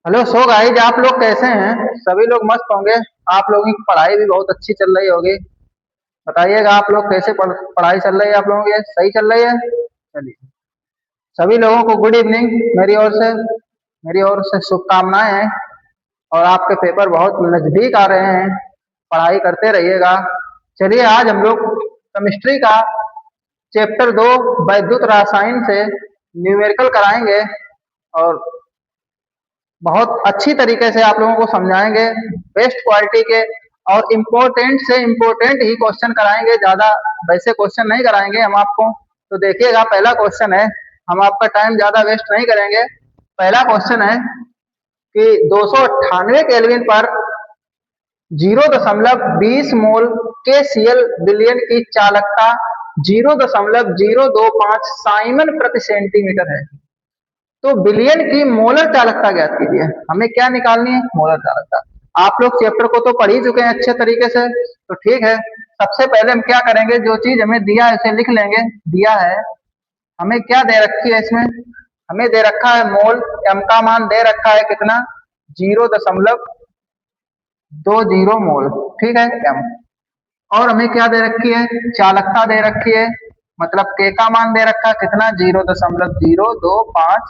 Hello. So guys, आप लोग कैसे हैं? सभी लोग मस्त होंगे। आप लोगों की पढ़ाई भी बहुत अच्छी चल रही होगी। बताइएगा आप लोग कैसे पढ़ाई चल रही है? आप लोगों की सही चल रही है? चलिए, सभी लोगों को गुड इवनिंग। मेरी ओर से शुभकामनाएं हैं। और आपके पेपर बहुत नजदीक आ रहे हैं, पढ़ाई करते रहिएगा। चलिए, आज हम लोग केमिस्ट्री का चैप्टर 2 वैद्युत रसायन से न्यूमेरिकल कराएंगे। और बहुत अच्छी तरीके से आप लोगों को समझाएंगे, बेस्ट क्वालिटी के। और इम्पोर्टेंट से इम्पोर्टेंट ही क्वेश्चन कराएंगे, ज्यादा वैसे क्वेश्चन नहीं कराएंगे हम आपको। तो देखिएगा, पहला क्वेश्चन है। हम आपका टाइम ज्यादा वेस्ट नहीं करेंगे। पहला क्वेश्चन है कि 298 केल्विन पर 0.20 मोल के सीएल विलयन की चालकता 0.025 साइमन प्रति सेंटीमीटर है। तो विलयन की मोलर चालकता ज्ञात कीजिए। हमें क्या निकालनी है? मोलर चालकता। आप लोग चैप्टर को तो पढ़ ही चुके हैं अच्छे तरीके से, तो ठीक है। सबसे पहले हम क्या करेंगे, जो चीज हमें दिया है उसे लिख लेंगे। दिया है, हमें क्या दे रखी है इसमें? हमें दे रखा है मोल। एम का मान दे रखा है कितना? 0.20 मोल। ठीक है, एम। और हमें क्या दे रखी है? चालकता दे रखी है। मतलब के का मान दे रखा है कितना? 0.025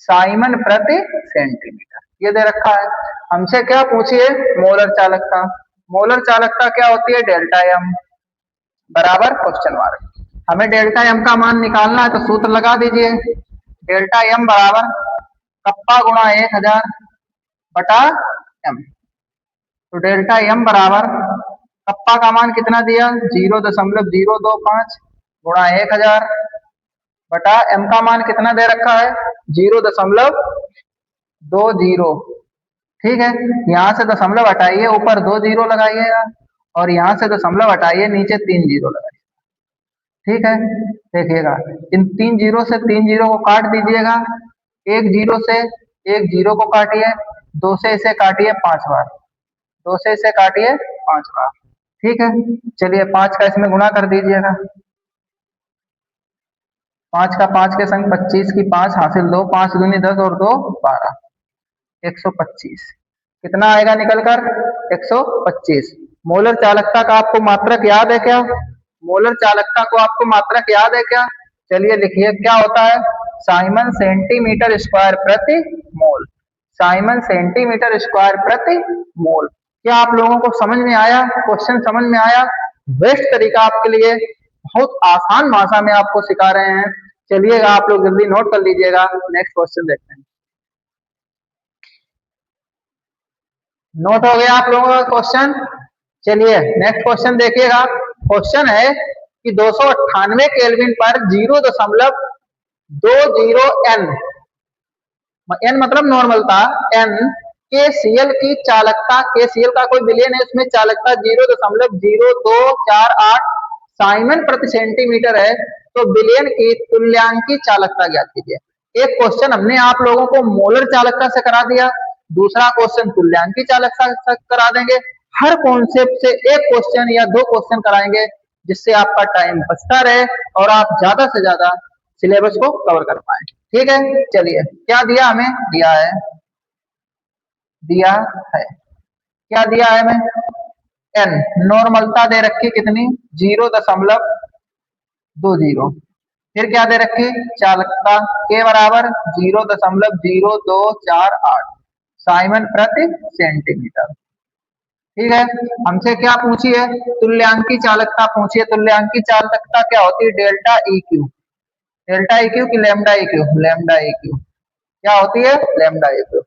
साइमन प्रति सेंटीमीटर, ये दे रखा है। हमसे क्या पूछिए? मोलर चालकता। मोलर चालकता क्या होती है? डेल्टा एम बराबर क्वेश्चन मार्क। हमें डेल्टा एम का मान निकालना है, तो सूत्र लगा दीजिए। डेल्टा एम बराबर कप्पा गुणा 1000 बटा एम। तो डेल्टा एम बराबर कप्पा का मान कितना दिया? 0.025 गुणा 1000 बटा एम का मान कितना दे रखा है? 0.20। ठीक है, यहाँ से दशमलव हटाइए, ऊपर 2 जीरो लगाइएगा। और यहाँ से दशमलव हटाइए, नीचे 3 जीरो लगाइए। ठीक है, देखिएगा, इन 3 जीरो से 3 जीरो को काट दीजिएगा। एक जीरो से एक जीरो को काटिए। 2 से इसे काटिए 5 बार। 2 से इसे काटिए 5 बार। ठीक है, चलिए 5 का इसमें गुणा कर दीजिएगा। 5 का 5 के संग 25 की 5 हासिल 2, 5 दूनी 10 और 2 12, 125। कितना आएगा निकल कर? 125। मोलर चालकता का आपको मात्रक याद है क्या? मोलर चालकता को आपको मात्रक याद है क्या? चलिए लिखिए, क्या होता है? साइमन सेंटीमीटर स्क्वायर प्रति मोल। साइमन सेंटीमीटर स्क्वायर प्रति मोल। क्या आप लोगों को समझ में आया? क्वेश्चन समझ में आया? बेस्ट तरीका आपके लिए, बहुत आसान भाषा में आपको सिखा रहे हैं। चलिएगा, आप लोग जल्दी नोट कर लीजिएगा। नेक्स्ट क्वेश्चन देखते हैं। नोट हो गया आप लोगों का क्वेश्चन? चलिए नेक्स्ट क्वेश्चन देखिएगा। क्वेश्चन है कि 298 केल्विन पर 0.20 एन, एन मतलब नॉर्मल था, एन के सीएल की चालकता, के सीएल का कोई विलयन है, उसमें चालकता 0.0248 साइमन प्रति सेंटीमीटर है। तो विलयन की तुल्यांकी चालकता ज्ञात कीजिए। एक क्वेश्चन हमने आप लोगों को मोलर चालकता से करा दिया, दूसरा क्वेश्चन तुल्यांकी चालकता से करा देंगे। हर कॉन्सेप्ट से एक क्वेश्चन या 2 क्वेश्चन कराएंगे, जिससे आपका टाइम बचता रहे और आप ज्यादा से ज्यादा सिलेबस को कवर कर पाए। ठीक है, चलिए, क्या दिया हमें? दिया है क्या दिया है हमें? एन। नॉर्मलता दे रखी कितनी? 0.20। फिर क्या दे रखी? चालकता के बराबर 0.0248 साइमन प्रति सेंटीमीटर। ठीक है, हमसे क्या पूछी है? तुल्यांकी चालकता पूछी है। तुल्यांकी चालकता क्या होती है? Delta E Q. Delta E Q की lambda E Q? Lambda E Q क्या होती है? Lambda E Q.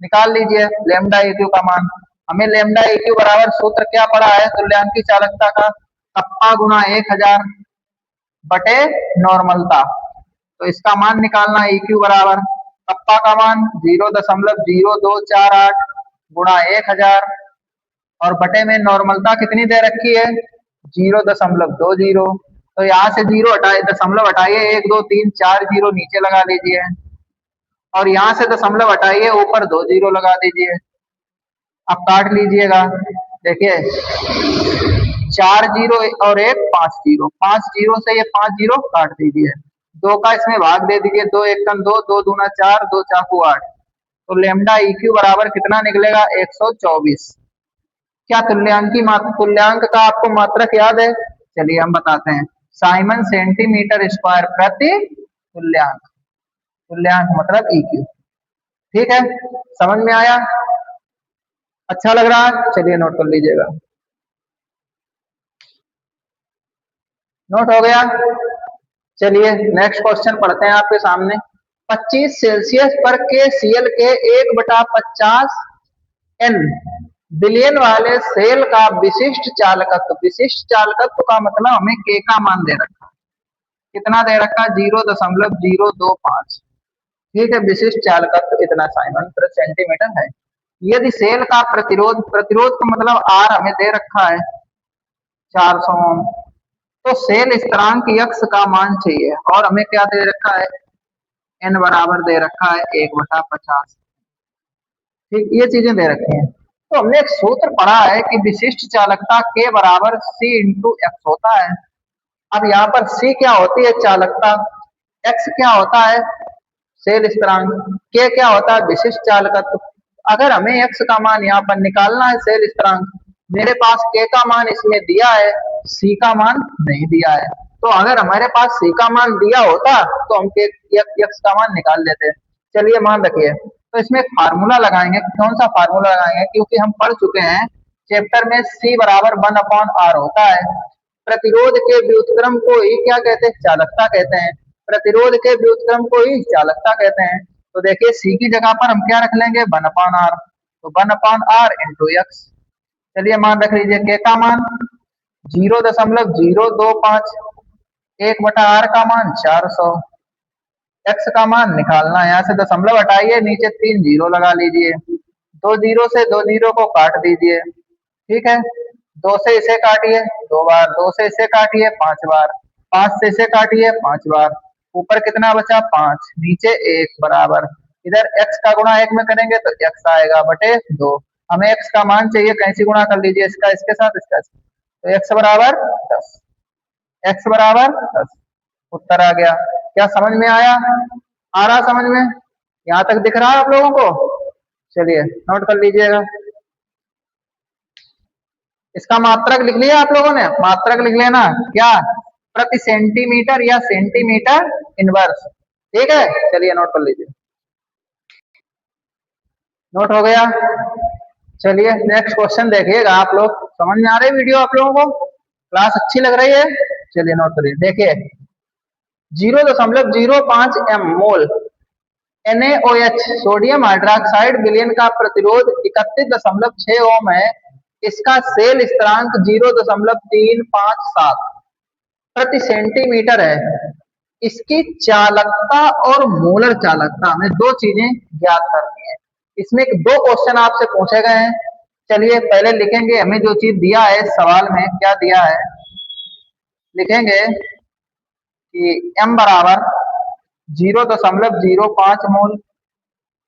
निकाल लीजिए लेमडा ई क्यू का मान। हमें लेमडा ई क्यू बराबर सूत्र क्या पड़ा है तुल्यांकी चालकता का? कप्पा गुणा 1000 बटे नॉर्मलता। तो इसका मान निकालना, ई क्यू बराबर कप्पा का मान 0.0248 गुणा 1000 और बटे में नॉर्मलता कितनी दे रखी है? 0.20। तो यहाँ से जीरो हटाए, दशमलव हटाइए, 1 2 3 4 जीरो नीचे लगा लीजिए। और यहाँ से दशमलव हटाइए, ऊपर 2 जीरो लगा दीजिए। अब काट लीजिएगा। देखिए, 4 जीरो और 1 5 जीरो, 5 जीरो से ये 5 जीरो काट दीजिए। 2 का इसमें भाग दे दीजिए, 2 1 2, 2 दूना 4, 2 4 8। तो लेमडा EQ बराबर कितना निकलेगा 124। क्या तुल्यांक का आपको मात्रक याद है? चलिए हम बताते हैं, साइमन सेंटीमीटर स्क्वायर प्रति तुल्यांक। तुल्यांक मतलब EQ। ठीक है, समझ में आया? अच्छा लग रहा है? चलिए नोट कर लीजिएगा। नोट हो गया? चलिए नेक्स्ट क्वेश्चन पढ़ते हैं आपके सामने। 25 सेल्सियस पर KCl के 1/50 N बिलियन वाले सेल का विशिष्ट चालकत्व। विशिष्ट चालकत्व का मतलब हमें K का मान दे रखा है। कितना दे रखा है? 0.025। ठीक है, विशिष्ट चालकत्व इतना साइमन प्रति सेंटीमीटर है। यदि सेल का प्रतिरोध, प्रतिरोध का मतलब R हमें दे रखा है 400 ओम, तो सेल स्थिरांक यक्स का मान चाहिए और हमें क्या दे रखा है? N बराबर दे रखा है 1/50। ठीक, ये चीजें दे रखी हैं। तो हमने एक सूत्र पढ़ा है कि विशिष्ट चालकता K बराबर C इंटू एक्स होता है। अब यहाँ पर C क्या होती है? चालकता। X क्या होता है? सेल स्थिरांक। K क्या होता है? विशिष्ट चालकत्व। अगर हमें X का मान यहाँ पर निकालना है, सेल स्थिरांक, मेरे पास K का मान इसमें दिया है, C का मान नहीं दिया है। तो अगर हमारे पास C का मान दिया होता तो हम X का मान निकाल लेते। चलिए मान रखिए, तो इसमें एक फार्मूला लगाएंगे। कौन सा फार्मूला लगाएंगे? क्योंकि हम पढ़ चुके हैं चैप्टर में C बराबर 1/R होता है। प्रतिरोध के व्युत्क्रम को ही क्या कहते हैं? चालकता कहते हैं। प्रतिरोध के व्युत्क्रम को ही चालकता कहते हैं। तो देखिए C की जगह पर हम क्या रख लेंगे? 1/R। तो 1/R इंटू एक्स। चलिए मान रख लीजिए, K का मान 0.025, 1/R का मान 400, एक्स का मान निकालना है। यहाँ से दशमलव हटाइए, नीचे 3 जीरो लगा लीजिए, 2 जीरो से 2 जीरो को काट दीजिए। ठीक है, 2 से इसे काटिए 2 बार, 2 से इसे काटिए 5 बार, 5 से इसे काटिए 5 बार, ऊपर कितना बचा? 5, नीचे 1 बराबर, इधर x का गुणा 1 में करेंगे तो x आएगा बटे 2। हमें x का मान चाहिए, कैसे गुणा कर लीजिए, इसका इसके साथ, इसका इसके, तो x बराबर 10। x बराबर 10 उत्तर आ गया। क्या समझ में आया? आ रहा समझ में? यहां तक दिख रहा है आप लोगों को? चलिए नोट कर लीजिएगा। इसका मात्रक लिख लिया आप लोगों ने? मात्रक लिख लेना, क्या? प्रति सेंटीमीटर या सेंटीमीटर इनवर्स। ठीक है, चलिए नोट कर लीजिए। नोट हो गया? चलिए नेक्स्ट क्वेश्चन देखिएगा आप लोग। समझ में आ रही वीडियो आप लोगों को? क्लास अच्छी लग रही है? चलिए नोट करिए, देखिए 0.05 एम मोल NaOH सोडियम हाइड्रोक्साइड विलयन का प्रतिरोध 31.6 ओम है। इसका सेल स्थिरांक 0.357 प्रति सेंटीमीटर है। इसकी चालकता और मोलर चालकता, हमें दो चीजें ज्ञात करनी है। इसमें दो क्वेश्चन आपसे पूछे गए हैं। चलिए पहले लिखेंगे, हमें जो चीज दिया है सवाल में, क्या दिया है, लिखेंगे कि m बराबर 0.05 मोल,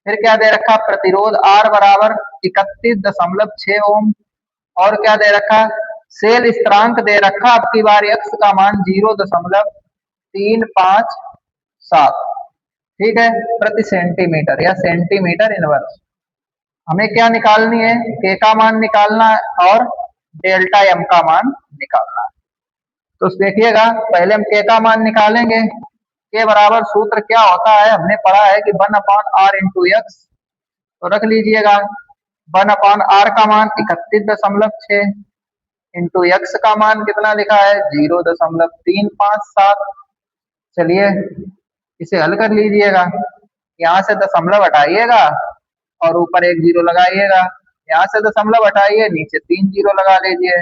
फिर क्या दे रखा? प्रतिरोध R बराबर 31.6 ओम, और क्या दे रखा? सेल स्थिरांक दे रखा, अब की बार x का मान 0.357। ठीक है, प्रति सेंटीमीटर या सेंटीमीटर इनवर्स। हमें क्या निकालनी है? K का मान निकालना है और डेल्टा M का मान निकालना है। तो देखिएगा, पहले हम K का मान निकालेंगे। K बराबर सूत्र क्या होता है? हमने पढ़ा है कि 1/R इंटू एक्स। तो रख लीजिएगा 1/R का मान 31.6 इंटू एक्स का मान कितना लिखा है? 0.357। चलिए इसे हल कर लीजिएगा। यहाँ से दशमलव हटाइएगा और ऊपर 1 जीरो लगाइएगा। यहाँ से दशमलव हटाइए, नीचे 3 जीरो लगा लीजिए,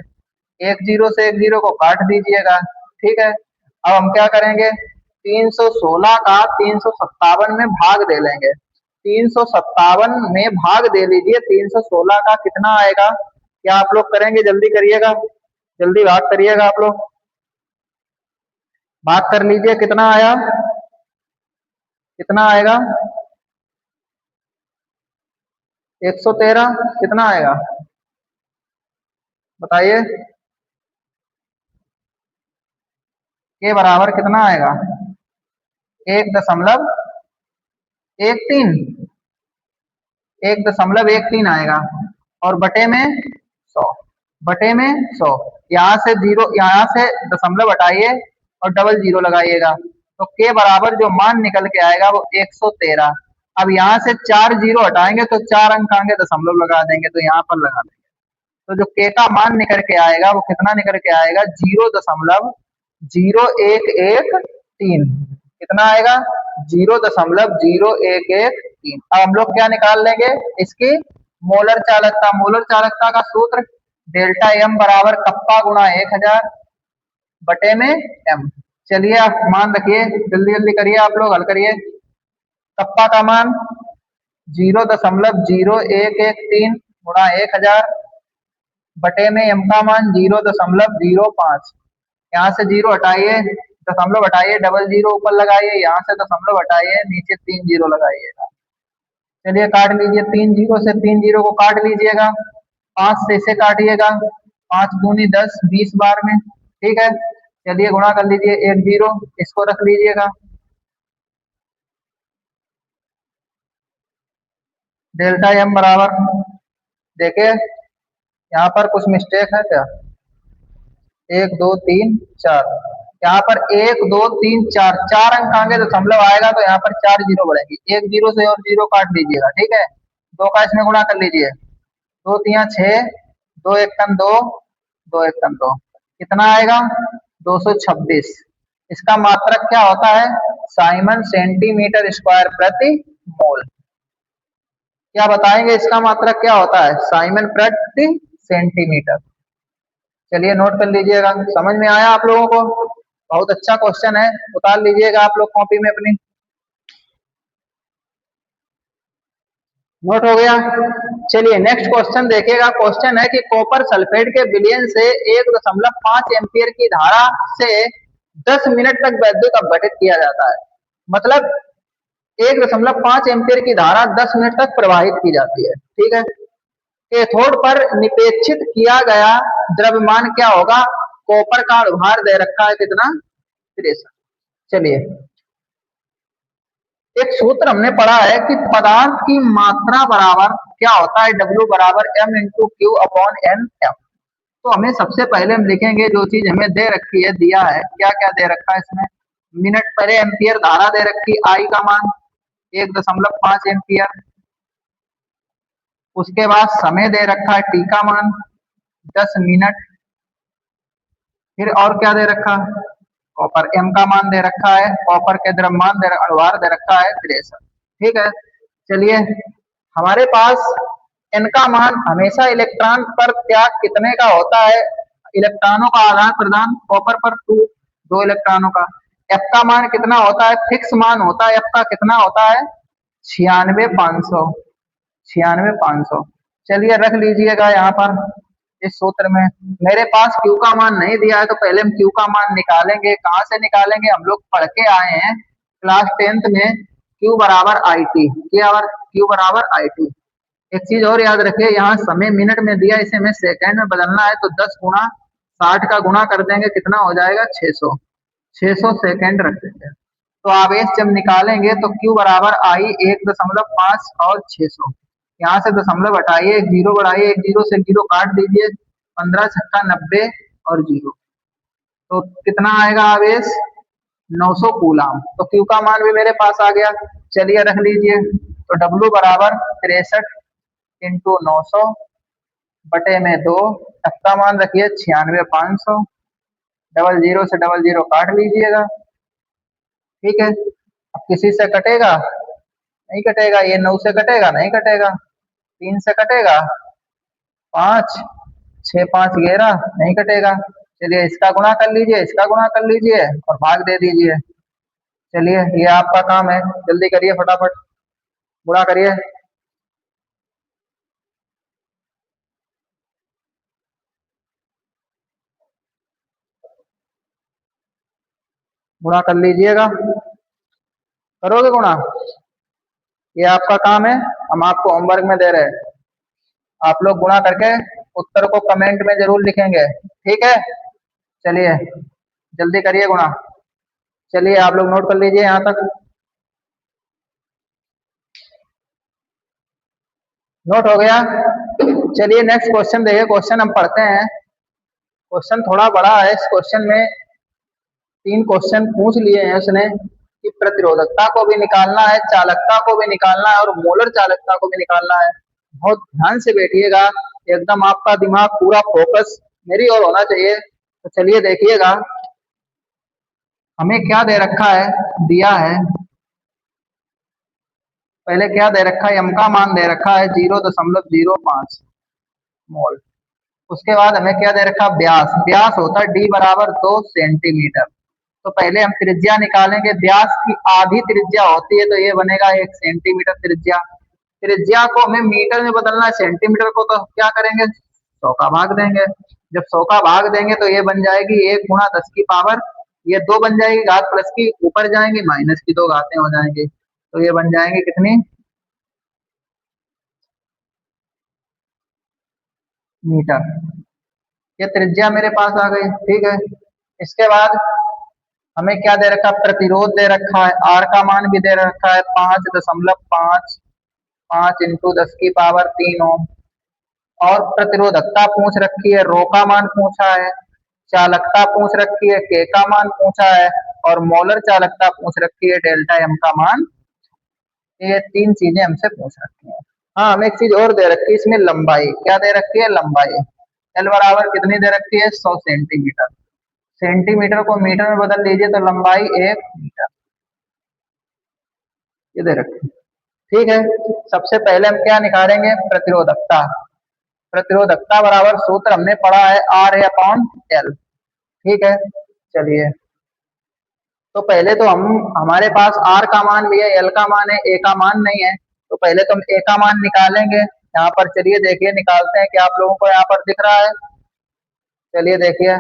1 जीरो से 1 जीरो को काट दीजिएगा। ठीक है, अब हम क्या करेंगे? 316 का 357 में भाग दे लेंगे। 357 में भाग दे लीजिए, 316 का कितना आएगा? क्या आप लोग करेंगे? जल्दी करिएगा, जल्दी भाग करिएगा आप लोग, भाग कर लीजिए। कितना आया? कितना आएगा? 113। कितना आएगा बताइए? के बराबर कितना आएगा? 1.13। 1.13 आएगा और बटे में 100, बटे में 100। यहाँ से जीरो, यहाँ से दशमलव हटाइए और डबल जीरो लगाइएगा तो के बराबर जो मान निकल के आएगा वो 113। अब यहाँ से 4 जीरो हटाएंगे तो 4 अंक आगे दशमलव लगा देंगे तो यहाँ पर लगा देंगे तो जो के का मान निकल के आएगा वो कितना निकल के आएगा, 0.0113। कितना आएगा, 0.0113। अब हम लोग क्या निकाल लेंगे, इसकी मोलर चालकता। मोलर चालकता का सूत्र डेल्टा एम बराबर कप्पा गुणा 1000 बटे में एम। चलिए आप मान रखिए, जल्दी जल्दी करिए, आप लोग हल करिए। कप्पा का मान 0.0113 गुणा 1000 बटे में एम का मान 0.05। यहाँ से जीरो हटाइए, दशमलव हटाइए, डबल जीरो ऊपर लगाइए, यहाँ से दशमलव हटाइए, नीचे 3 जीरो लगाइएगा। चलिए काट लीजिए, 3 जीरो से 3 जीरो को काट लीजिएगा, 5 से इसे काटिएगा, 5 दूनी 10, 20 बार में, ठीक है। चलिए गुणा कर लीजिए, 1 जीरो इसको रख लीजिएगा, डेल्टा एम बराबर, देखिए यहाँ पर कुछ मिस्टेक है क्या, 1 2 3 4, यहाँ पर 1 2 3 4, 4 अंक आगे दशमलव आएगा तो यहाँ पर 4 जीरो बढ़ेगी, 1 जीरो से और जीरो काट लीजिएगा, ठीक है। 2 का इसमें गुणा कर लीजिए, 2 तिया 6, 2 एक कन 2, 2 एक कन 2, कितना आएगा 226। इसका मात्रक क्या होता है, साइमन सेंटीमीटर स्क्वायर प्रति मोल। क्या बताएंगे इसका मात्रक क्या होता है, साइमन प्रति सेंटीमीटर। चलिए नोट कर लीजिएगा, समझ में आया आप लोगों को, बहुत अच्छा क्वेश्चन है, उतार लीजिएगा आप लोग कॉपी में अपनी। नोट हो गया। चलिए नेक्स्ट क्वेश्चन देखिएगा। क्वेश्चन है कि कॉपर सल्फेट के विलयन से 1.5 एम्पियर की धारा से 10 मिनट तक वैद्युत अपघटित किया जाता है। मतलब 1.5 एम्पियर की धारा 10 मिनट तक प्रवाहित की जाती है, ठीक है। कैथोड पर निपेक्षित किया गया द्रव्यमान क्या होगा, कॉपर का भार दे रखा है कितना, 63। चलिए एक सूत्र हमने पढ़ा है कि पदार्थ की मात्रा बराबर क्या होता है, W बराबर M into Q upon N M. तो हमें सबसे पहले हम लिखेंगे जो चीज हमें दे रखी है, दिया है, क्या क्या दे रखा है इसमें, मिनट पर एम्पियर धारा दे रखी, आई का मान 1.5 एम्पियर, उसके बाद समय दे रखा है टी का मान 10 मिनट, फिर और क्या दे रखा, कॉपर एम का मान दे रखा है, कॉपर के द्रव्यमान अनुभार दे रखा है 63, ठीक है। चलिए हमारे पास एन का मान हमेशा इलेक्ट्रॉन पर त्याग कितने का होता है, इलेक्ट्रॉनों का आदान प्रदान कॉपर पर 2 इलेक्ट्रॉनों का। एफ का मान कितना होता है, फिक्स मान होता है एफ का, कितना होता है 96,500, 96,500। चलिए रख लीजिएगा यहाँ पर इस सूत्र में। मेरे पास क्यू का मान नहीं दिया है तो पहले हम क्यू का मान निकालेंगे। कहाँ से निकालेंगे, हम लोग पढ़ के आए हैं क्लास 10th में, क्यू बराबर आई टी, क्यू बराबर आई टी। एक चीज और याद रखिए, यहाँ समय मिनट में दिया, इसे हमें सेकंड में बदलना है तो 10 गुणा 60 का गुणा कर देंगे, कितना हो जाएगा 600, 600 सेकंड रख देंगे। तो आवेश जब निकालेंगे तो क्यू बराबर आई 1.5 और 600, यहाँ से दशमलव हटाइए, एक जीरो बढ़ाइए, एक जीरो से जीरो काट दीजिए, 15 छक्का 90 और जीरो, तो कितना आएगा आवेश 900 कूलाम। तो क्यू का मान भी मेरे पास आ गया। चलिए रख लीजिए, तो डब्ल्यू बराबर 63 इंटू 900 बटे में 2, एफ का मान रखिए 96,500, डबल जीरो से डबल जीरो काट लीजिएगा, ठीक है। अब किसी से कटेगा, नहीं कटेगा, ये 9 से कटेगा, नहीं कटेगा, 3 से कटेगा, 5, 6 5 11, नहीं कटेगा। चलिए इसका गुणा कर लीजिए, इसका गुणा कर लीजिए और भाग दे दीजिए। चलिए ये आपका काम है, जल्दी करिए फटाफट, गुणा करिए। गुणा कर लीजिएगा, करोगे गुणा, ये आपका काम है, हम आपको होमवर्क में दे रहे हैं। आप लोग गुणा करके उत्तर को कमेंट में जरूर लिखेंगे, ठीक है। चलिए जल्दी करिए गुणा। चलिए आप लोग नोट कर लीजिए यहाँ तक। नोट हो गया। चलिए नेक्स्ट क्वेश्चन देखिए, क्वेश्चन हम पढ़ते हैं। क्वेश्चन थोड़ा बड़ा है। इस क्वेश्चन में 3 क्वेश्चन पूछ लिए हैं उसने कि प्रतिरोधकता को भी निकालना है, चालकता को भी निकालना है और मोलर चालकता को भी निकालना है। बहुत ध्यान से बैठिएगा, एकदम आपका दिमाग पूरा फोकस मेरी ओर होना चाहिए। तो चलिए देखिएगा, हमें क्या दे रखा है, दिया है पहले क्या दे रखा है, m का मान दे रखा है 0.05 मोल। उसके बाद हमें क्या दे रखा है, व्यास। व्यास होता है d बराबर 2 सेंटीमीटर। तो पहले हम त्रिज्या निकालेंगे। व्यास की आधी त्रिज्या होती है, तो ये बनेगा 1 सेंटीमीटर त्रिज्या। त्रिज्या को हमें मीटर में बदलना है, सेंटीमीटर को तो क्या करेंगे, 100 का भाग देंगे। जब 100 का भाग देंगे तो ये बन जाएगी 1 × 10 की पावर, ये 2 बन जाएगी घात प्लस की, ऊपर जाएंगे माइनस की 2 घातें हो जाएंगी। तो ये बन जाएंगे कितनी, मीटर। ये त्रिज्या मेरे पास आ गई, ठीक है। इसके बाद हमें क्या दे रखा है, प्रतिरोध दे रखा है। आर का मान भी दे रखा है 5.5, 5 × 10 की पावर 3 ओम। और प्रतिरोधकता पूछ रखी है, रो का मान पूछा है, चालकता पूछ रखी है, के का मान पूछा है और मोलर चालकता पूछ रखी है, डेल्टा एम का मान। ये 3 चीजें हमसे पूछ रखी है। हाँ, हमें एक चीज और दे रखी है इसमें, लंबाई। क्या दे रखी है, लंबाई। एल बराबर कितनी दे रखी है, 100 सेंटीमीटर। सेंटीमीटर को मीटर में बदल लीजिए तो लंबाई 1 मीटर, ये दे रखी है, ठीक है। सबसे पहले हम क्या निकालेंगे, प्रतिरोधकता। प्रतिरोधकता बराबर सूत्र हमने पढ़ा है RA/L, ठीक है। चलिए, तो पहले तो हम, हमारे पास आर का मान भी है, एल का मान है, ए का मान नहीं है। तो पहले तो हम ए का मान निकालेंगे यहाँ पर। चलिए देखिए निकालते हैं, क्या आप लोगों को यहाँ पर दिख रहा है। चलिए देखिए,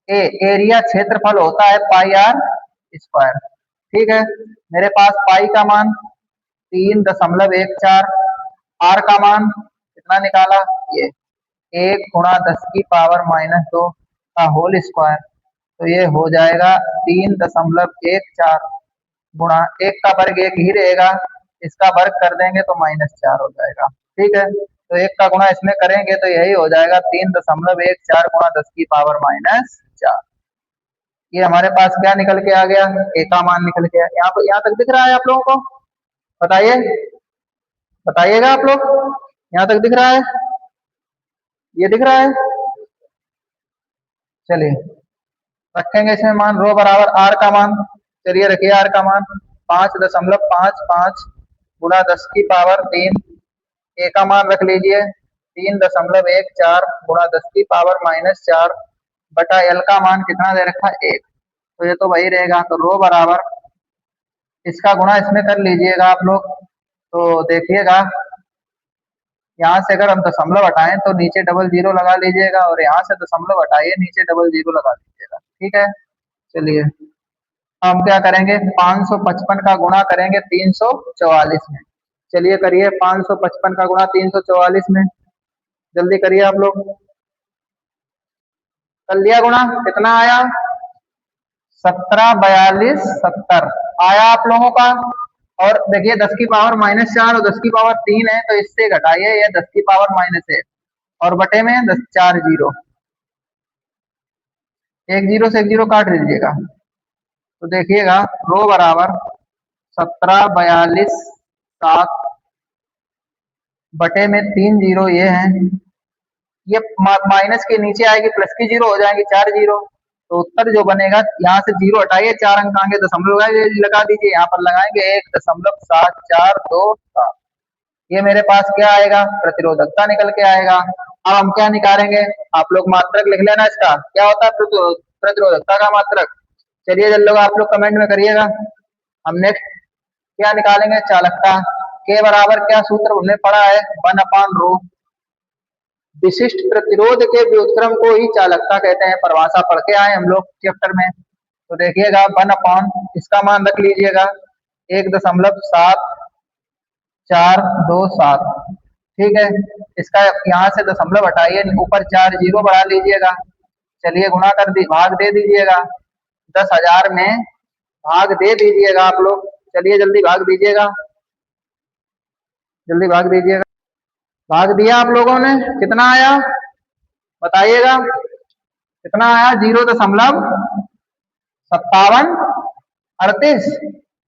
ए एरिया क्षेत्रफल होता है πr², ठीक है। मेरे पास पाई का मान 3.14, आर का मान कितना निकाला, ये 1 × 10 की पावर-2 का होल स्क्वायर। तो ये हो जाएगा 3.14 गुणा, एक का वर्ग एक ही रहेगा, इसका वर्ग कर देंगे तो -4 हो जाएगा, ठीक है। तो एक का गुणा इसमें करेंगे तो यही हो जाएगा 3.14 गुणा 10 की पावर-4। ये हमारे पास क्या निकल के आ गया, ए का मान निकल के आया। यहाँ पर, यहाँ तक दिख रहा है आप लोगों को, बताइए, बताइएगा आप लोग, यहाँ तक दिख रहा है, ये दिख रहा है। चलिए रखेंगे इसमें मान, रो बराबर आर का मान। चलिए रखिए आर का मान 5.55 गुणा 10 की पावर 3। ए का मान रख लीजिए 3.14 गुणा 10 की पावर-4 बटा एल का मान कितना दे रखा है, 1। तो ये तो वही रहेगा। तो रो बराबर, इसका गुणा इसमें कर लीजिएगा आप लोग। तो देखिएगा, यहाँ से अगर हम दशमलव हटाएं तो नीचे डबल जीरो लगा लीजिएगा, और यहाँ से दशमलव हटाइए नीचे डबल जीरो लगा लीजिएगा, ठीक है। चलिए हम क्या करेंगे, 555 का गुणा करेंगे 344 में। चलिए करिए 555 का गुणा 344 में, जल्दी करिए आप लोग। कर लिया गुणा, कितना आया, 174270 आया आप लोगों का। और देखिए 10 की पावर-4 और 10 की पावर 3 है, तो इससे घटाइए ये 10 की पावर-1 और बटे में 10 4 जीरो, एक जीरो से एक जीरो काट दीजिएगा। तो देखिएगा रो बराबर 1742 बटे में 3 जीरो ये है, ये माइनस के नीचे आएगी, प्लस की जीरो हो जाएंगे 4 जीरो। तो उत्तर जो बनेगा, यहाँ से जीरो हटाइए, 4 अंक आगे दशमलव लगा दीजिए, यहाँ पर लगाएंगे 1.7427। ये मेरे पास क्या आएगा, प्रतिरोधकता निकल के आएगा। अब हम क्या निकालेंगे, आप लोग मात्रक लिख लेना, इसका क्या होता है, प्रतिरोधकता का मात्रक। चलिए जल्दी लोग आप लोग कमेंट में करिएगा। हम नेक्स्ट क्या निकालेंगे, चालकता। के बराबर क्या सूत्र हमने पढ़ा है, 1/रो। विशिष्ट प्रतिरोध के व्युत्क्रम को ही चालकता कहते हैं, परिभाषा पढ़ के आए हम लोग चैप्टर में। तो देखिएगा 1/, इसका मान रख लीजिएगा 1.7427, ठीक है। इसका यहाँ से दशमलव हटाइए, ऊपर 4 जीरो बढ़ा लीजिएगा। चलिए गुणा कर दी, भाग दे दीजिएगा, 10,000 में भाग दे दीजिएगा आप लोग। चलिए जल्दी भाग दीजिएगा, जल्दी भाग दीजिएगा। भाग दिया आप लोगों ने, कितना आया बताइएगा, कितना आया, 0.5738,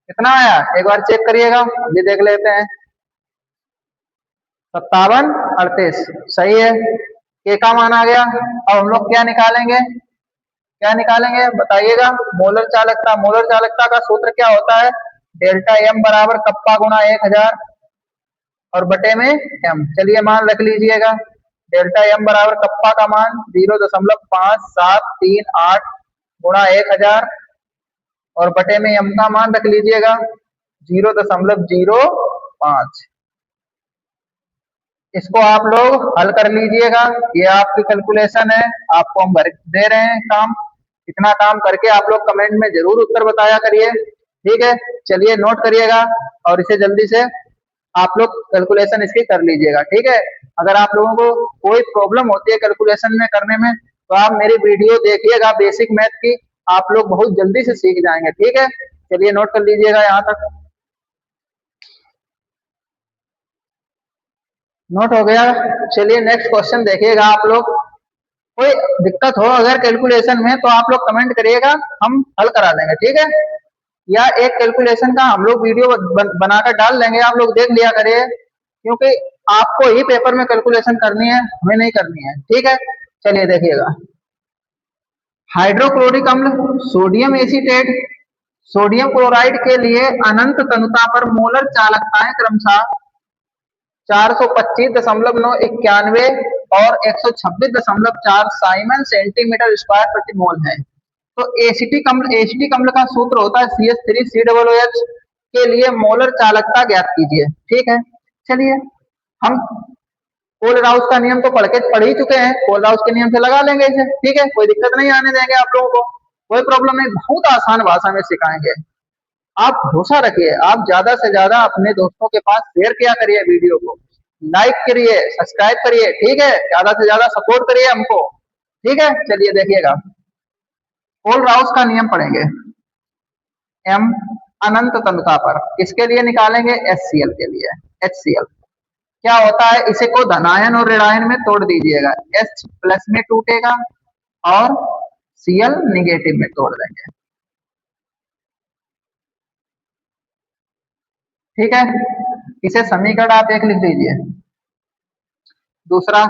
कितना आया एक बार चेक करिएगा, अभी देख लेते हैं। 5738 सही है, के का मान आ गया। अब हम लोग क्या निकालेंगे, क्या निकालेंगे बताइएगा, मोलर चालकता का सूत्र क्या होता है, डेल्टा एम बराबर कप्पा गुणा 1000 और बटे में एम। चलिए मान रख लीजिएगा, डेल्टा एम बराबर कप्पा का मान 0.5738 गुणा 1000 और बटे में एम का मान रख लीजिएगा 0.05। इसको आप लोग हल कर लीजिएगा, ये आपकी कैलकुलेशन है, आपको हम भर दे रहे हैं काम, इतना काम करके आप लोग कमेंट में जरूर उत्तर बताया करिए, ठीक है। चलिए नोट करिएगा और इसे जल्दी से आप लोग कैलकुलेशन इसकी कर लीजिएगा, ठीक है। अगर आप लोगों को कोई प्रॉब्लम होती है कैलकुलेशन में करने में तो आप मेरी वीडियो देखिएगा बेसिक मैथ की, आप लोग बहुत जल्दी से सीख जाएंगे, ठीक है। चलिए नोट कर लीजिएगा, यहाँ तक नोट हो गया। चलिए नेक्स्ट क्वेश्चन देखिएगा आप लोग, कोई दिक्कत हो अगर कैलकुलेशन में तो आप लोग कमेंट करिएगा, हम हल करा देंगे, ठीक है। या एक कैलकुलेशन का हम लोग वीडियो बनाकर डाल देंगे, आप लोग देख लिया करिए, क्योंकि आपको ही पेपर में कैलकुलेशन करनी है, हमें नहीं करनी है, ठीक है। चलिए देखिएगा, हाइड्रोक्लोरिक अम्ल, सोडियम एसीटेट, सोडियम क्लोराइड के लिए अनंत तनुता पर मोलर चालकताएं क्रमशः 425.991 और 126.4 साइमन सेंटीमीटर स्क्वायर प्रति मोल है। तो एसिटिक अम्ल का सूत्र होता है CH3COOH के लिए मोलर चालकता ज्ञात कीजिए, ठीक है। चलिए हम कोलराउस का नियम तो पढ़ ही चुके हैं, कोलराउस के नियम से लगा लेंगे इसे, ठीक है, कोई दिक्कत नहीं आने देंगे आप लोगों को, कोई प्रॉब्लम नहीं, बहुत आसान भाषा में सिखाएंगे। आप भरोसा रखिए, आप ज्यादा से ज्यादा अपने दोस्तों के पास शेयर किया करिए, वीडियो को लाइक करिए, सब्सक्राइब करिए, ठीक है, ज्यादा से ज्यादा सपोर्ट करिए हमको, ठीक है। चलिए देखिएगा, कोलराउस का नियम पढ़ेंगे, एम अनंत तनुता पर, किसके लिए निकालेंगे, HCl के लिए, HCl क्या होता है, इसे को धनायन और ऋणायन में तोड़ दीजिएगा, H प्लस में टूटेगा और Cl निगेटिव में तोड़ देंगे, ठीक है। इसे समीकरण आप एक लिख लीजिए। दूसरा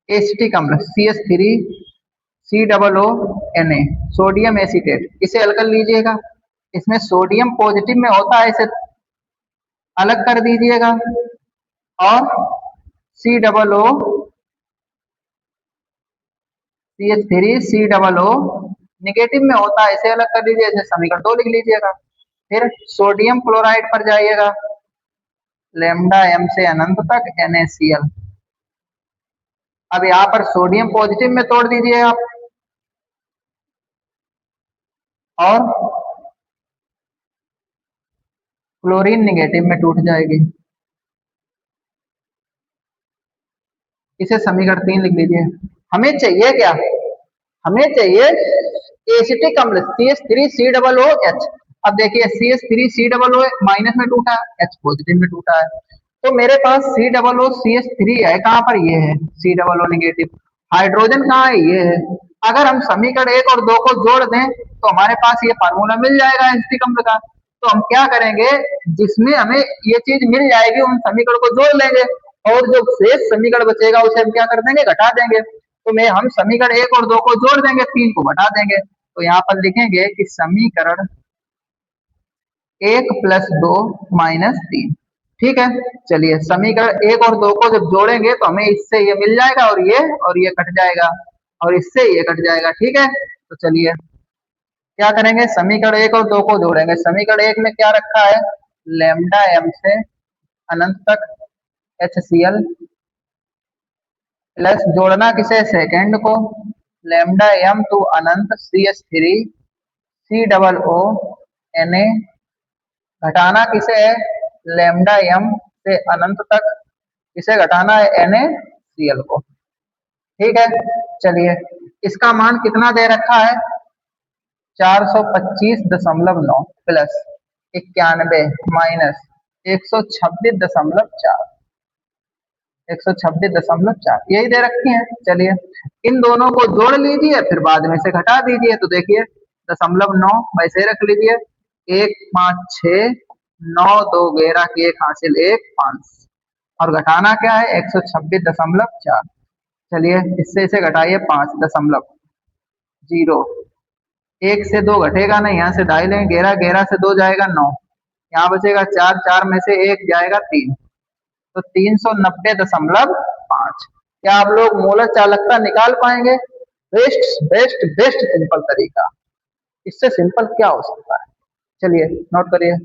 एसिटिक अम्ल CH3COONA सोडियम एसीटेट, इसे हल कर लीजिएगा, इसमें सोडियम पॉजिटिव में होता है, इसे अलग कर दीजिएगा और CH3COO निगेटिव में होता है, इसे अलग कर दीजिए, इसे समीकरण 2 लिख लीजिएगा। फिर सोडियम क्लोराइड पर जाइएगा, लैम्डा m से अनंत तक NaCl, अब यहाँ पर सोडियम पॉजिटिव में तोड़ दीजिए आप और क्लोरीन निगेटिव में टूट जाएगी, इसे समीकरण 3 लिख लीजिए। हमें चाहिए क्या, हमें चाहिए एसिटिक अम्ल CH3COOH। अब देखिए CH3COO माइनस में टूटा, H पॉजिटिव में टूटा है, तो मेरे पास COOCH3 है, कहाँ पर ये है COO निगेटिव, हाइड्रोजन कहाँ है, ये है। अगर हम समीकरण 1 और 2 को जोड़ दें तो हमारे पास ये फार्मूला मिल जाएगा एसिटिक अम्ल का। तो हम क्या करेंगे, जिसमें हमें ये चीज मिल जाएगी उन समीकरण को जोड़ लेंगे और जो शेष समीकरण बचेगा उसे हम क्या कर देंगे, घटा देंगे। तो मैं हम समीकरण 1 और 2 को जोड़ देंगे, 3 को घटा देंगे, तो यहाँ पर लिखेंगे कि समीकरण 1 + 2 - 3, ठीक है। चलिए समीकरण 1 और 2 को जब जोड़ेंगे तो हमें इससे ये मिल जाएगा और ये कट जाएगा और इससे ये कट जाएगा, ठीक है। तो चलिए क्या करेंगे, समीकरण 1 और 2 को जोड़ेंगे। समीकरण 1 में क्या रखा है, लैम्डा m से अनंत तक HCl प्लस जोड़ना किसे, सेकंड को, lambda m to Anant CH3COONA घटाना किसे है, लैम्डा m से अनंत तक, इसे घटाना है NaCl को, ठीक है। चलिए इसका मान कितना दे रखा है, 425.9 प्लस 91 माइनस 126.4, 126.4 यही दे रखी है। चलिए इन दोनों को जोड़ लीजिए, फिर बाद में से घटा दीजिए। तो देखिए 0.9 वैसे रख लीजिए, 156, 9 2 11 की 1 हासिल 1 5, और घटाना क्या है 126.4। चलिए इससे इसे घटाइए 5.0, 1 से 2 घटेगा नहीं, यहाँ से ढाई लेंगे, 11 11 से 2 जाएगा 9, यहाँ बचेगा 4, 4 में से 1 जाएगा 3, तो 390.5। क्या आप लोग मोलर चालकता निकाल पाएंगे? बेस्ट बेस्ट बेस्ट सिंपल तरीका, इससे सिंपल क्या हो सकता है? चलिए नोट करिए,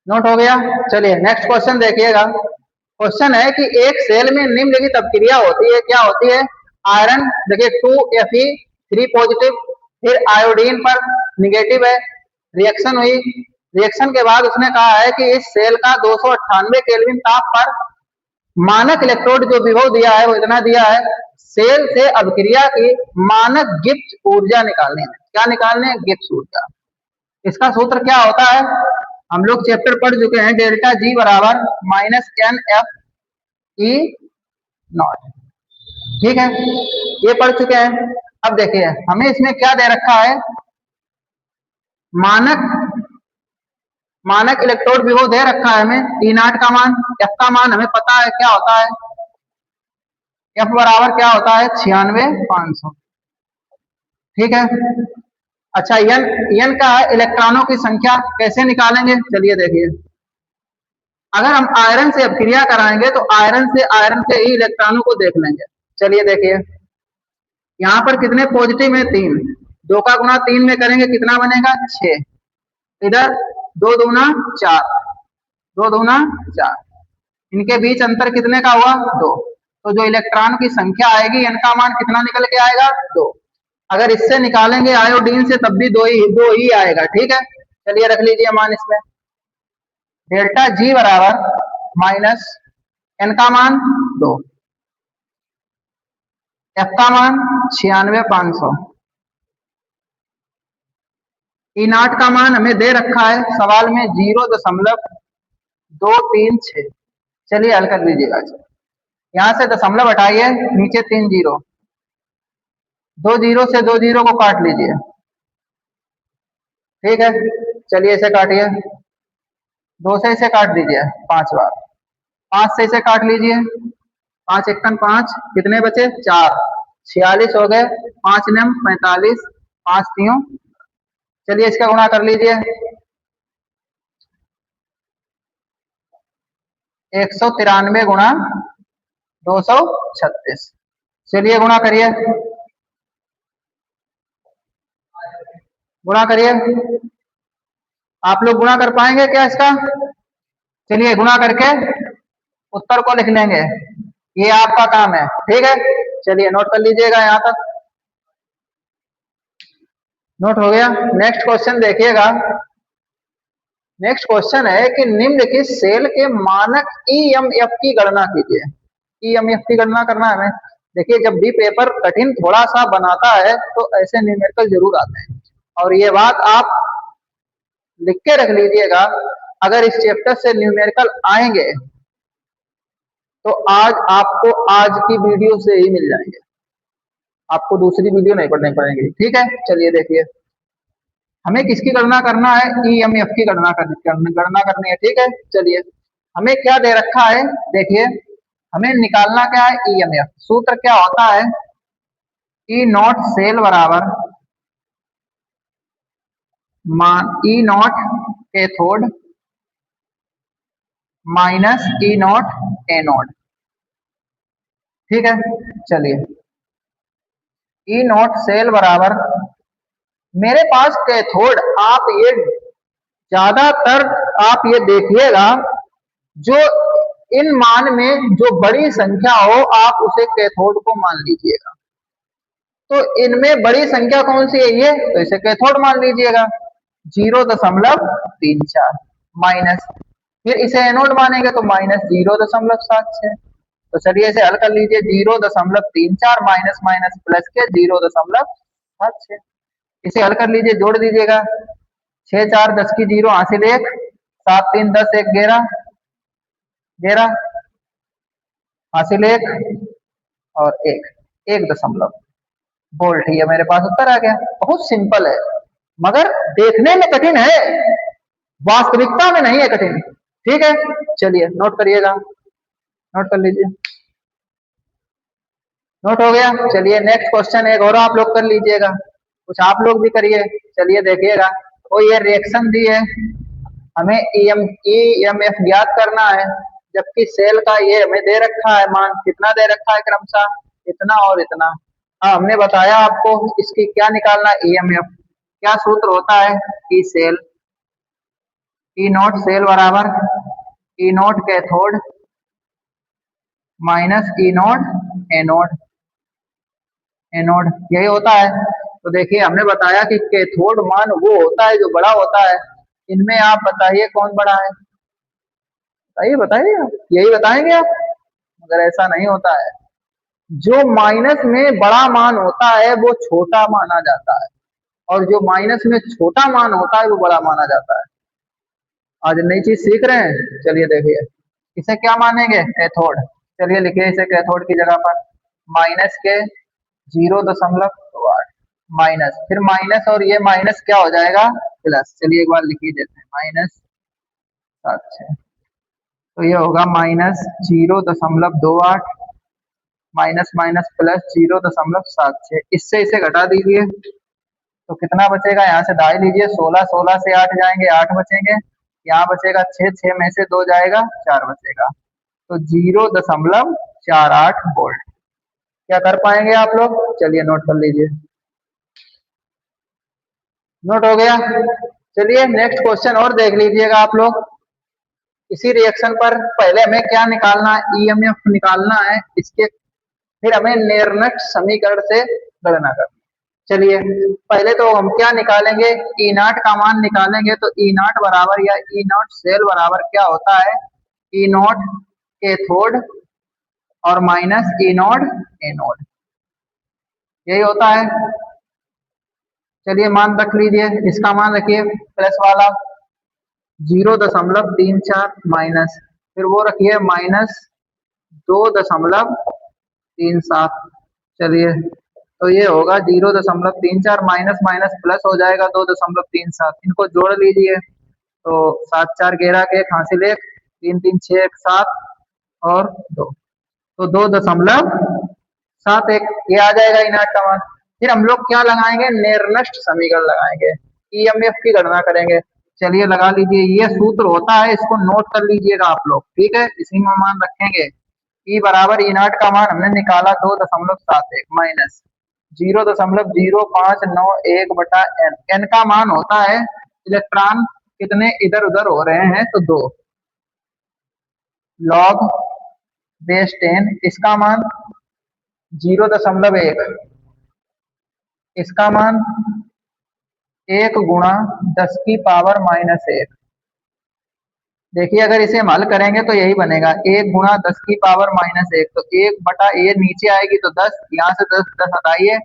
नोट हो गया। चलिए नेक्स्ट क्वेश्चन देखिएगा। क्वेश्चन है कि एक सेल में निम्नलिखित अपक्रिया होती है, क्या होती है? आयरन देखिए 2Fe 3 पॉजिटिव, फिर आयोडीन पर निगेटिव है, रिएक्शन हुई, रिएक्शन के बाद उसने कहा है कि इस सेल का 298 केल्विन ताप पर मानक इलेक्ट्रोड जो विभव दिया है वो इतना दिया है। सेल से अभिक्रिया की मानक गिब्स ऊर्जा निकालने है, क्या निकालने है? गिब्स ऊर्जा। इसका सूत्र क्या होता है? हम लोग चैप्टर पढ़ चुके हैं, डेल्टा जी बराबर -NF/E0, ठीक है, ये पढ़ चुके हैं। अब देखिए हमें इसमें क्या दे रखा है, मानक इलेक्ट्रोड विभव दे रखा है हमें E0 का मान, F का मान हमें पता है क्या होता है, F बराबर क्या होता है 96,500, ठीक है। अच्छा N का है इलेक्ट्रॉनों की संख्या, कैसे निकालेंगे? चलिए देखिए, अगर हम आयरन से अपक्रिया कराएंगे तो आयरन के ही इलेक्ट्रॉनों को देख लेंगे। चलिए देखिए यहाँ पर कितने पॉजिटिव है? 3, 2 का गुणा 3 में करेंगे कितना बनेगा? 6, इधर 2 दूना 4, 2 दूना 4, इनके बीच अंतर कितने का हुआ? 2, तो जो इलेक्ट्रॉन की संख्या आएगी n का मान कितना निकल के आएगा? 2। अगर इससे निकालेंगे आयोडीन से तब भी 2 ही आएगा, ठीक है। चलिए रख लीजिए मान इसमें, डेल्टा जी बराबर -n का मान 2, F का मान 96,500, E0 का मान हमें दे रखा है सवाल में 0.236। चलिए हल कर लीजिएगा, यहाँ से दशमलव हटाइए, नीचे 3 जीरो, 2 जीरो से 2 जीरो को काट लीजिए, ठीक है। चलिए इसे काटिए, 2 से इसे काट दीजिए 5 बार, 5 से इसे काट लीजिए, 5 एकन 5, कितने बचे? 4, 46 हो गए, 5 नम 45, 5 तीयों। चलिए इसका गुणा कर लीजिए, 193 गुणा 236। चलिए गुणा करिए, गुणा करिए, आप लोग गुणा कर पाएंगे क्या इसका? चलिए गुणा करके उत्तर को लिख लेंगे, ये आपका काम है, ठीक है। चलिए नोट कर लीजिएगा, यहां तक नोट हो गया। नेक्स्ट क्वेश्चन देखिएगा। नेक्स्ट क्वेश्चन है कि निम्नलिखित सेल के मानक ईएमएफ की गणना कीजिए। ईएमएफ की गणना करना है हमें। देखिए जब भी पेपर कठिन थोड़ा सा बनाता है तो ऐसे न्यूमेरिकल जरूर आते हैं, और ये बात आप लिख के रख लीजिएगा, अगर इस चैप्टर से न्यूमेरिकल आएंगे तो आज आपको आज की वीडियो से ही मिल जाएंगे, आपको दूसरी वीडियो नहीं पढ़नी पड़ेगी, ठीक है। चलिए देखिए हमें किसकी गणना करना है? ईएमएफ की गणना करनी है, ठीक है। चलिए हमें क्या दे रखा है, देखिए हमें निकालना क्या है? ईएमएफ। सूत्र क्या होता है? E0 सेल बराबर E0 cathode minus E0 anode, ठीक है। चलिए E0 सेल बराबर, मेरे पास कैथोड, आप ये ज्यादातर आप ये देखिएगा, जो इन मान में जो बड़ी संख्या हो आप उसे कैथोड को मान लीजिएगा। तो इनमें बड़ी संख्या कौन सी है? ये, तो इसे कैथोड मान लीजिएगा। 0.34 माइनस, फिर इसे एनोड मानेंगे तो -0.76। तो चलिए इसे हल कर लीजिए, 0.34 माइनस माइनस प्लस के 0.76, इसे हल कर लीजिए, जोड़ दीजिएगा, 6 4 10 की जीरो, हासिल 1, 7 3 10, 1 11 11, हासिल 1 और 1, 1 दशमलव वोल्ट। ये मेरे पास उत्तर आ गया। बहुत सिंपल है, मगर देखने में कठिन है, वास्तविकता में नहीं है कठिन। ठीक है, चलिए नोट करिएगा, नोट कर लीजिए। नोट हो गया। चलिए नेक्स्ट क्वेश्चन एक और आप लोग कर लीजिएगा, कुछ आप लोग भी करिए। चलिए देखिएगा, तो ये रिएक्शन दी है, हमें ईएमएफ ज्ञात करना है, जबकि सेल का ये हमें दे रखा है मान, कितना दे रखा है क्रमशः, इतना और इतना। हाँ, हमने बताया आपको इसकी क्या निकालना, ईएमएफ। क्या सूत्र होता है, ई सेल, ई नोट सेल बराबर ई नोट कैथोड माइनस ई नोट एनोड, एनोड यही होता है। तो देखिए हमने बताया कि कैथोड मान वो होता है जो बड़ा होता है। इनमें आप बताइए कौन बड़ा है, बताइए बताइए, यही बताएंगे आप, मगर ऐसा नहीं होता है। जो माइनस में बड़ा मान होता है वो छोटा माना जाता है, और जो माइनस में छोटा मान होता है वो बड़ा माना जाता है। आज नई चीज सीख रहे हैं। चलिए देखिए, इसे क्या मानेंगे, कैथोड। चलिए लिखिए इसे कैथोड की जगह पर माइनस के 0.8 माइनस, फिर माइनस और ये माइनस क्या हो जाएगा, प्लस। चलिए एक बार लिख ही देते हैं, माइनस 7 तो ये होगा माइनस 0.28 माइनस माइनस प्लस 0.76। इससे इसे घटा दीजिए तो कितना बचेगा, यहाँ से ढाई लीजिए, 16 16 से 8 जाएंगे, 8 बचेंगे, यहाँ बचेगा 6, 6 में से 2 जाएगा, 4 बचेगा, तो 0.48 वोल्ट। क्या कर पाएंगे आप लोग, चलिए नोट कर लीजिए। नोट हो गया। चलिए नेक्स्ट क्वेश्चन और देख लीजिएगा आप लोग। इसी रिएक्शन पर पहले हमें क्या निकालना है, ईएमएफ निकालना है, इसके फिर हमें निर्णय समीकरण से गणना करनी। चलिए पहले तो हम क्या निकालेंगे, ई नॉट का मान निकालेंगे। तो ई नॉट बराबर या ई नॉट सेल बराबर क्या होता है, ई नॉट कैथोड और माइनस ई नॉट एनोड, यही होता है। चलिए मान रख लीजिए, इसका मान रखिए प्लस वाला 0.34 माइनस, फिर वो रखिए माइनस 2.37। चलिए तो ये होगा 0.34 माइनस माइनस प्लस हो जाएगा 2.37, इनको जोड़ लीजिए तो 7 4 11 के, एक हासिल 1, 3 3 6 1 7 और 2, तो 2.71 ये आ जाएगा इनाट का मान। फिर हम लोग क्या लगाएंगे, निर्नष्ट समीकरण लगाएंगे, ईएमएफ की गणना करेंगे। चलिए लगा लीजिए, ये सूत्र होता है, इसको नोट कर लीजिएगा आप लोग, ठीक है, इसी में मान रखेंगे। ई बराबर ई नॉट का मान हमने निकाला 2.71 माइनस 0.0591 बटा एन, एन का मान होता है इलेक्ट्रॉन कितने इधर उधर हो रहे हैं, तो 2 लॉग बेस 10, इसका मान 0.1, इसका मान 1 गुणा 10 की पावर माइनस 1। देखिए अगर इसे हम हल करेंगे तो यही बनेगा, 1 गुणा 10 की पावर माइनस 1, तो 1 बटा ये नीचे आएगी तो 10, यहाँ से 10 10 हटाइए,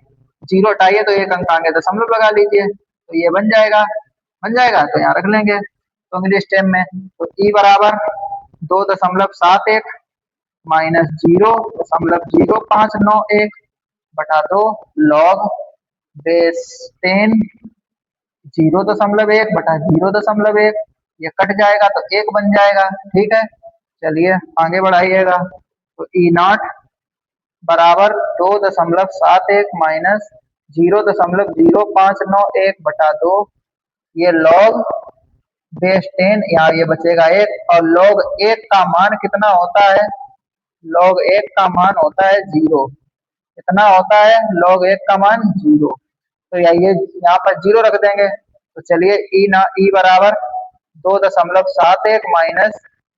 0 हटाइए तो 1 अंक आगे, दशमलव लगा लीजिए तो ये बन जाएगा, बन जाएगा तो यहाँ रख लेंगे तो इंग्लिश टेम में। तो ई बराबर 2.71 माइनस 0.0591 बटा 2 लॉग बेस 10 0.1 बटा 0.1, ये कट जाएगा तो 1 बन जाएगा, ठीक है। चलिए आगे बढ़ाइएगा, तो ई नॉट बराबर 2.71 माइनस 0.0591 बटा 2, ये लॉग बेस 10, यहाँ ये बचेगा 1, और लॉग 1 का मान कितना होता है, लॉग 1 का मान होता है 0। कितना होता है, लॉग 1 का मान 0, तो ये यहाँ पर 0 रख देंगे। तो चलिए ई बराबर 2.71 माइनस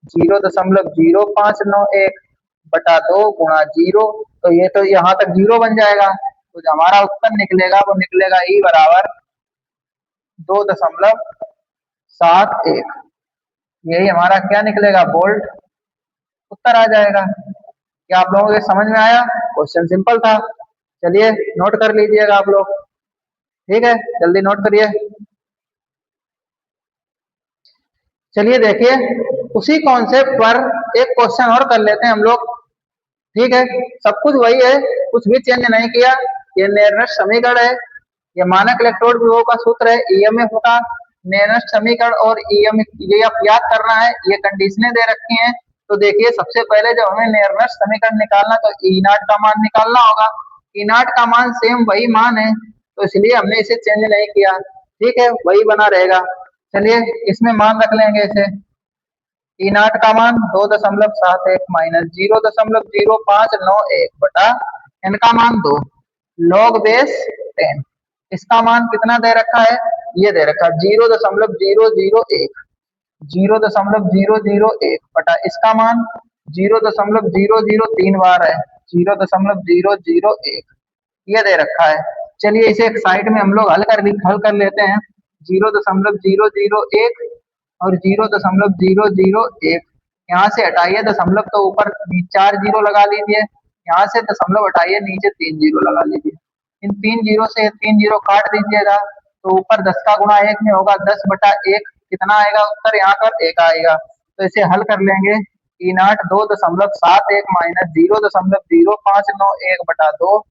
0.0591 बटा 2 गुणा 0, तो ये तो यहाँ तक 0 बन जाएगा। तो जो हमारा उत्तर निकलेगा वो निकलेगा ई बराबर 2.71, यही हमारा क्या निकलेगा, वोल्ट, उत्तर आ जाएगा। क्या आप लोगों के समझ में आया, क्वेश्चन सिंपल था। चलिए नोट कर लीजिएगा आप लोग, ठीक है, जल्दी नोट करिए। चलिए देखिए, उसी कॉन्सेप्ट पर एक क्वेश्चन और कर लेते हैं हम लोग। ठीक है, सब कुछ वही है, कुछ भी चेंज नहीं किया। ये नेरनस्ट समीकरण है, ये मानक इलेक्ट्रोड विभव का सूत्र है, ईएमएफ का नेरनस्ट समीकरण और ईएमएफ ये आप याद करना है। ये कंडीशनें दे रखी हैं। तो देखिए, सबसे पहले जब हमें नेरनस्ट समीकरण निकालना तो ई नॉट का मान निकालना होगा। ई नॉट का मान सेम वही मान है, तो इसलिए हमने इसे चेंज नहीं किया। ठीक है, वही बना रहेगा। चलिए इसमें मान रख लेंगे इसे। ई नॉट का मान 2.71 माइनस 0.0591 बटा एन का मान 2 लॉग बेस 10। इसका मान कितना दे रखा है, ये दे रखा है 0.001, 0.001 बटा इसका मान 0.003 बार है, 0.001 ये दे रखा है। चलिए इसे एक साइड में हम लोग हल कर लेते हैं। 0.001 और 0.001 यहाँ से हटाइए दशमलव, तो ऊपर 4 जीरो लगा लीजिए। यहाँ से दशमलव हटाइए, नीचे 3 जीरो लगा लीजिए। इन 3 जीरो से 3 जीरो काट दीजिएगा, तो ऊपर 10 का गुणा 1 में होगा, 10/1 कितना आएगा उत्तर, यहाँ पर 1 आएगा। तो इसे हल कर लेंगे। ई नॉट 2.71 माइनस 0.0591 बटा 2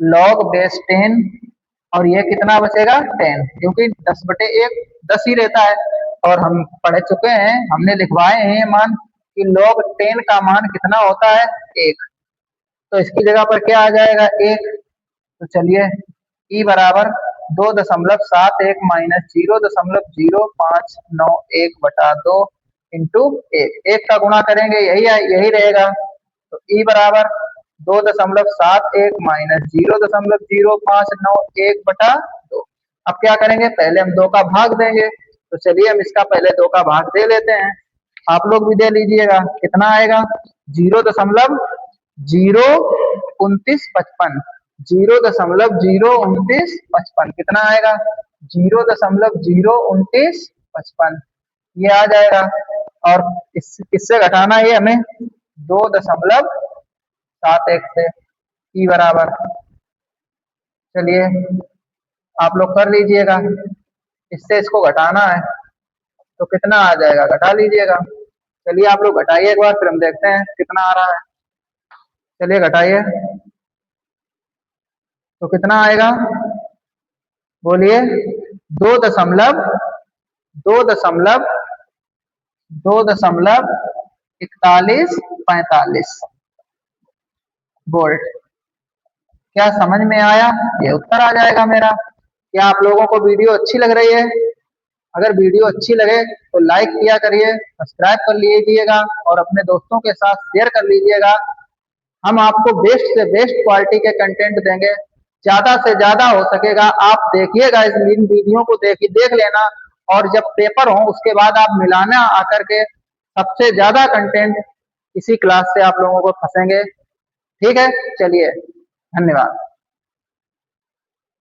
लॉग बेस 10, और ये कितना बचेगा 10, क्योंकि 10/1 10 ही रहता है। और हम पढ़ चुके हैं, हमने लिखवाए हैं ये मान कि log 10 का मान कितना होता है 1। तो इसकी जगह पर क्या आ जाएगा 1। तो चलिए ई बराबर 2.71 माइनस 0.0591 बटा 2 इंटू 1 का गुणा करेंगे, यही रहेगा। तो ई बराबर 2.71 माइनस 0.0591 बटा 2। अब क्या करेंगे, पहले हम 2 का भाग देंगे। तो चलिए हम इसका पहले 2 का भाग दे लेते हैं। आप लोग भी दे लीजिएगा, कितना आएगा 0.02955, 0.02955 कितना आएगा 0.02955 ये आ जाएगा। और इससे घटाना है हमें 2.71 से, ई बराबर, चलिए आप लोग कर लीजिएगा। इससे इसको घटाना है तो कितना आ जाएगा, घटा लीजिएगा। चलिए आप लोग घटाइए एक बार, फिर हम देखते हैं कितना आ रहा है। चलिए घटाइए, तो कितना आएगा बोलिए, 2.4145 वोल्ट। क्या समझ में आया, ये उत्तर आ जाएगा मेरा। क्या आप लोगों को वीडियो अच्छी लग रही है? अगर वीडियो अच्छी लगे तो लाइक किया करिए, सब्सक्राइब कर लीजिएगा और अपने दोस्तों के साथ शेयर कर लीजिएगा। हम आपको बेस्ट से बेस्ट क्वालिटी के कंटेंट देंगे, ज्यादा से ज्यादा हो सकेगा। आप देखिएगा, इन वीडियो को देख लेना, और जब पेपर हो उसके बाद आप मिलाना आकर के, सबसे ज्यादा कंटेंट इसी क्लास से आप लोगों को फंसेंगे। ठीक है, चलिए धन्यवाद।